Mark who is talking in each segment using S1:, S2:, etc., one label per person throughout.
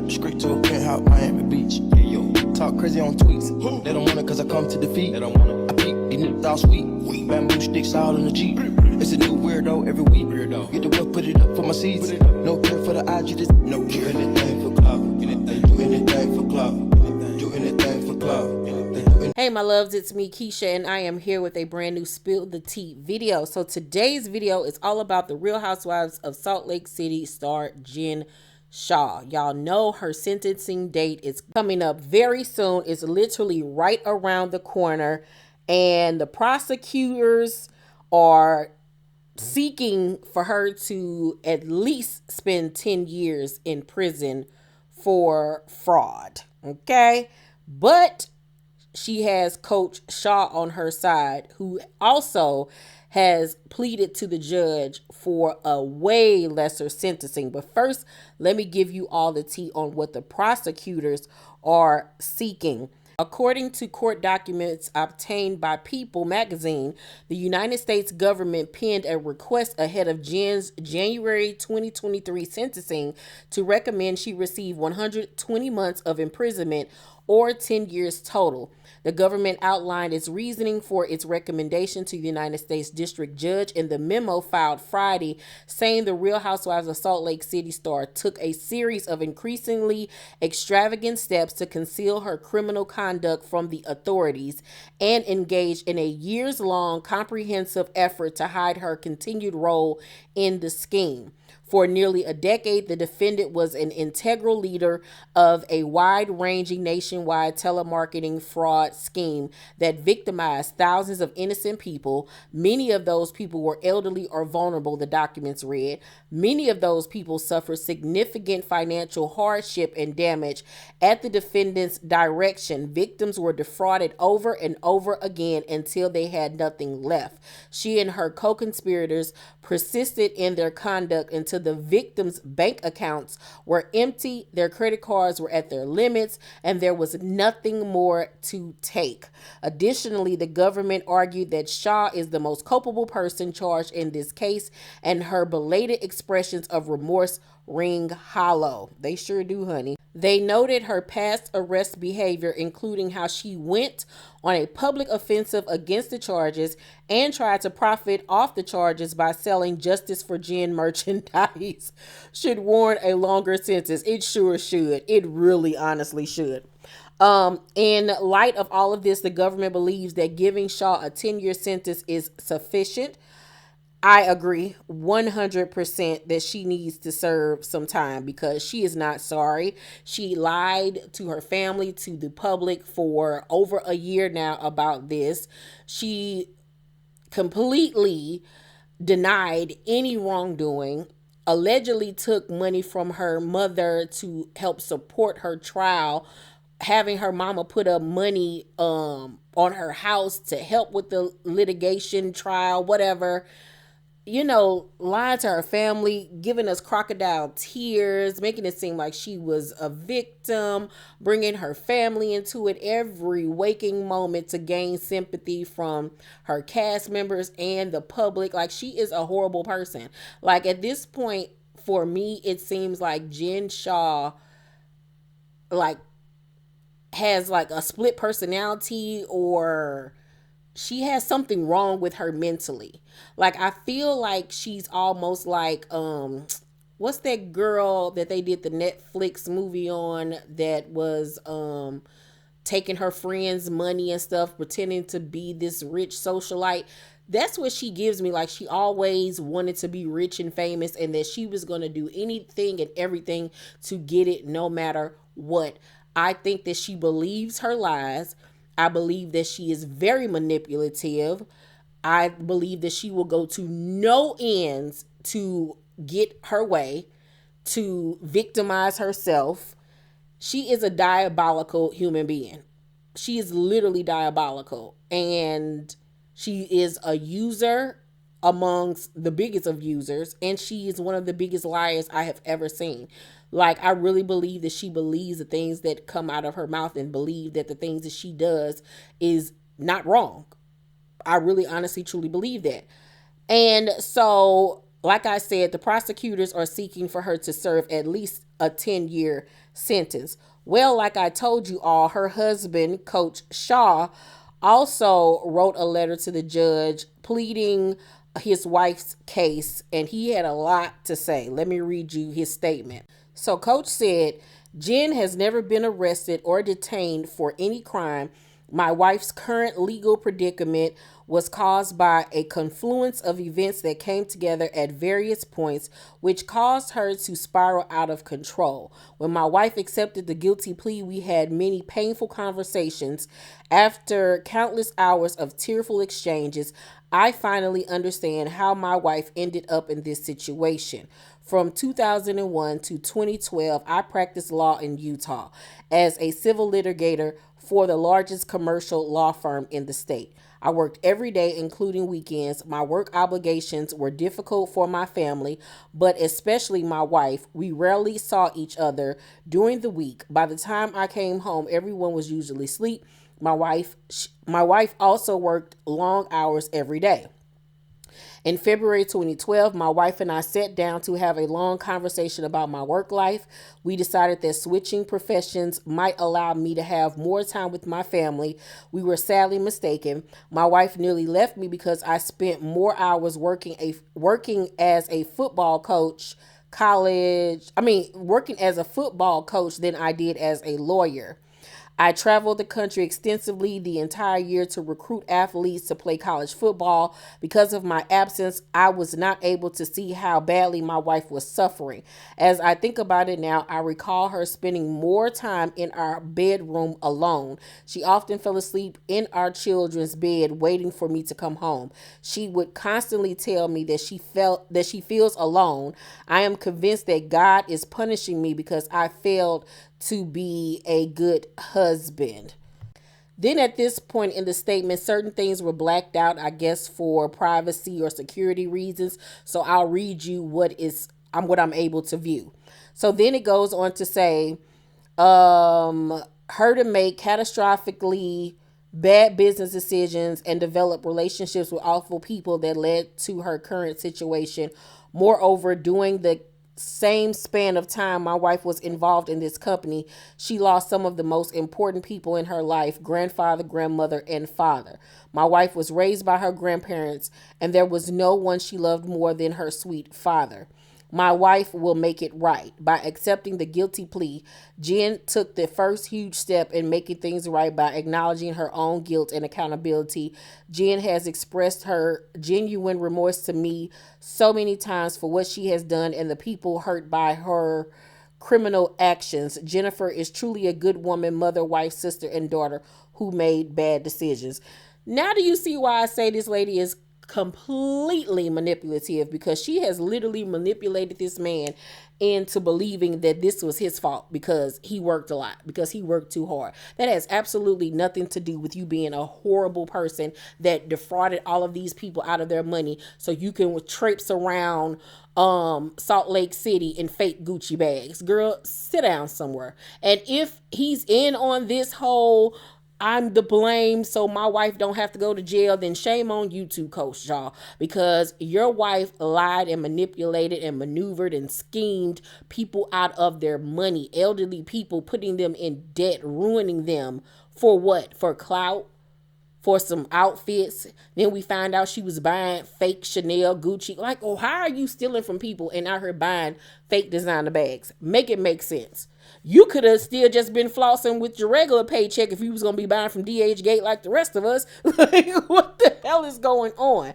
S1: trap straight to a penthouse, Miami Beach. Hey, yo, talk crazy on tweets. They don't want it cause I come to defeat. They don't want it. I peek, these niggas all sweet. Bamboo sticks all in the Jeep. It's a new weirdo every week. Get the whip, put it up for my seeds. No care for the IG, just no care. Anything for clout. They do anything for clout. Do anything for clout.
S2: Hey my loves, it's me Keisha and I am here with a brand new Spill the Tea video. So today's video is all about the Real Housewives of Salt Lake City star Jen Shah. Y'all know her sentencing date is coming up very soon. It's literally right around the corner and the prosecutors are seeking for her to at least spend 10 years in prison for fraud. Okay, but she has Coach Shah on her side, who also has pleaded to the judge for a way lesser sentencing. But first, let me give you all the tea on what the prosecutors are seeking. According to court documents obtained by People magazine, the United States government penned a request ahead of Jen's January 2023 sentencing to recommend she receive 120 months of imprisonment or 10 years total. The government outlined its reasoning for its recommendation to the United States District Judge in the memo filed Friday, saying the Real Housewives of Salt Lake City star took a series of increasingly extravagant steps to conceal her criminal conduct from the authorities and engaged in a years-long comprehensive effort to hide her continued role in the scheme. For nearly a decade, the defendant was an integral leader of a wide-ranging nationwide telemarketing fraud scheme that victimized thousands of innocent people. Many of those people were elderly or vulnerable, the documents read. Many of those people suffered significant financial hardship and damage at the defendant's direction. Victims were defrauded over and over again until they had nothing left. She and her co-conspirators persisted in their conduct until the victims' bank accounts were empty, their credit cards were at their limits, and there was nothing more to take. Additionally, the government argued that Shah is the most culpable person charged in this case, and her belated expressions of remorse ring hollow. They sure do, honey. They noted her past arrest behavior, including how she went on a public offensive against the charges and tried to profit off the charges by selling Justice for Jen merchandise, should warrant a longer sentence. It sure should. It really honestly should. In light of all of this, the government believes that giving Shah a 10-year sentence is sufficient. I agree 100% that she needs to serve some time because she is not sorry. She lied to her family, to the public for over a year now about this. She completely denied any wrongdoing, allegedly took money from her mother to help support her trial, having her mama put up money on her house to help with the litigation trial, whatever. You know, lying to her family, giving us crocodile tears, making it seem like she was a victim, bringing her family into it every waking moment to gain sympathy from her cast members and the public. Like, she is a horrible person. Like, at this point, for me, it seems like Jen Shah, like, has like a split personality, or she has something wrong with her mentally. Like, I feel like she's almost like, what's that girl that they did the Netflix movie on that was, taking her friends' money and stuff, pretending to be this rich socialite? That's what she gives me. Like, she always wanted to be rich and famous, and that she was going to do anything and everything to get it no matter what. I think that she believes her lies. I believe that she is very manipulative. I believe that she will go to no ends to get her way, to victimize herself. She is a diabolical human being. She is literally diabolical. And she is a user amongst the biggest of users. And she is one of the biggest liars I have ever seen. Like, I really believe that she believes the things that come out of her mouth and believe that the things that she does is not wrong. I really honestly truly believe that. And so, like I said, the prosecutors are seeking for her to serve at least a 10-year sentence. Well, like I told you all, her husband, Coach Shah, also wrote a letter to the judge pleading his wife's case, and he had a lot to say. Let me read you his statement. So, Coach said, Jen has never been arrested or detained for any crime. My wife's current legal predicament was caused by a confluence of events that came together at various points, which caused her to spiral out of control. When my wife accepted the guilty plea, we had many painful conversations. After countless hours of tearful exchanges, I finally understand how my wife ended up in this situation. From 2001 to 2012, I practiced law in Utah as a civil litigator for the largest commercial law firm in the state. I worked every day, including weekends. My work obligations were difficult for my family, but especially my wife. We rarely saw each other during the week. By the time I came home, everyone was usually asleep. My wife also worked long hours every day. In February 2012, my wife and I sat down to have a long conversation about my work life. We decided that switching professions might allow me to have more time with my family. We were sadly mistaken. My wife nearly left me because I spent more hours working as a football coach working as a football coach than I did as a lawyer. I traveled the country extensively the entire year to recruit athletes to play college football. Because of my absence, I was not able to see how badly my wife was suffering. As I think about it now, I recall her spending more time in our bedroom alone. She often fell asleep in our children's bed waiting for me to come home. She would constantly tell me that she feels alone. I am convinced that God is punishing me because I failed to be a good husband. Then at this point in the statement, certain things were blacked out, I guess for privacy or security reasons. So I'll read you what I'm able to view. So then it goes on to say, her to make catastrophically bad business decisions and develop relationships with awful people that led to her current situation. Moreover, during the same span of time my wife was involved in this company, she lost some of the most important people in her life: grandfather, grandmother, and father. My wife was raised by her grandparents, and there was no one she loved more than her sweet father. My wife will make it right. By accepting the guilty plea, Jen took the first huge step in making things right by acknowledging her own guilt and accountability. Jen has expressed her genuine remorse to me so many times for what she has done and the people hurt by her criminal actions. Jennifer is truly a good woman, mother, wife, sister, and daughter who made bad decisions. Now do you see why I say this lady is completely manipulative? Because she has literally manipulated this man into believing that this was his fault because he worked a lot, because he worked too hard. That has absolutely nothing to do with you being a horrible person that defrauded all of these people out of their money so you can traipse around Salt Lake City in fake Gucci bags. Girl, sit down somewhere. And if he's in on this whole I'm the blame so my wife don't have to go to jail, then shame on you too, Coach Shaw, because your wife lied and manipulated and maneuvered and schemed people out of their money, elderly people, putting them in debt, ruining them for what? For clout? For some outfits. Then we find out she was buying fake Chanel, Gucci. Like, oh, how are you stealing from people and out here buying fake designer bags? Make it make sense. You could have still just been flossing with your regular paycheck if you was going to be buying from DH Gate like the rest of us. Like, what the hell is going on?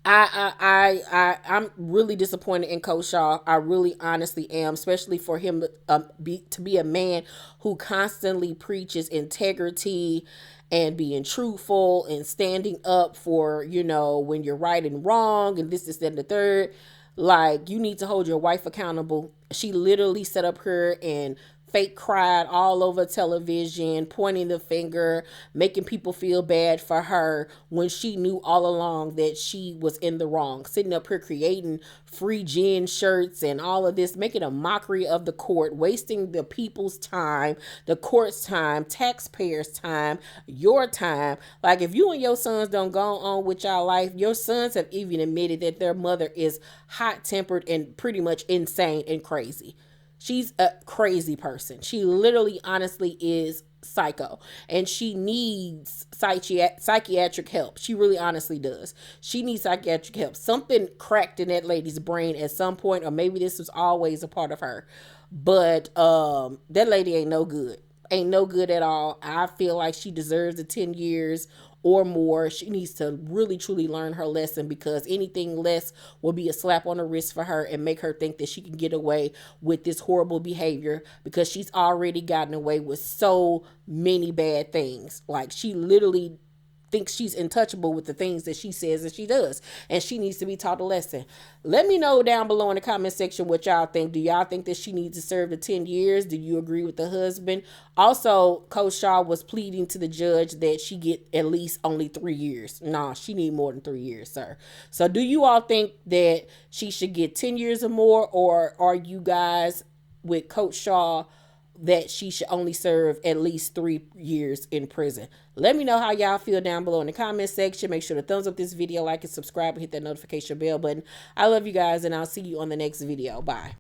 S2: I'm really disappointed in Coach Shaw. I really honestly am, especially for him to be a man who constantly preaches integrity and being truthful and standing up for, when you're right and wrong and this, that, and the third. Like, you need to hold your wife accountable. She literally sat up here and fake cried all over television, pointing the finger, making people feel bad for her when she knew all along that she was in the wrong. Sitting up here creating free Jen shirts and all of this, making a mockery of the court, wasting the people's time, the court's time, taxpayers' time, your time. Like, if you and your sons don't go on with y'all life, your sons have even admitted that their mother is hot-tempered and pretty much insane and crazy. She's a crazy person. She literally, honestly is psycho. And she needs psychiatric help. She really honestly does. She needs psychiatric help. Something cracked in that lady's brain at some point, or maybe this was always a part of her. But that lady ain't no good. Ain't no good at all. I feel like she deserves the 10 years or more. She needs to really truly learn her lesson, because anything less will be a slap on the wrist for her and make her think that she can get away with this horrible behavior, because she's already gotten away with so many bad things. Like, she literally thinks she's untouchable with the things that she says and she does, and she needs to be taught a lesson. Let me know down below in the comment section what y'all think. Do y'all think that she needs to serve the 10 years? Do you agree with the husband? Also, Coach Shah was pleading to the judge that she get at least only 3 years. Nah, she need more than 3 years, sir. So do you all think that she should get 10 years or more, or are you guys with Coach Shah that she should only serve at least 3 years in prison? Let me know how y'all feel down below in the comment section. Make sure to thumbs up this video, like and subscribe, and hit that notification bell button. I love you guys, and I'll see you on the next video. Bye.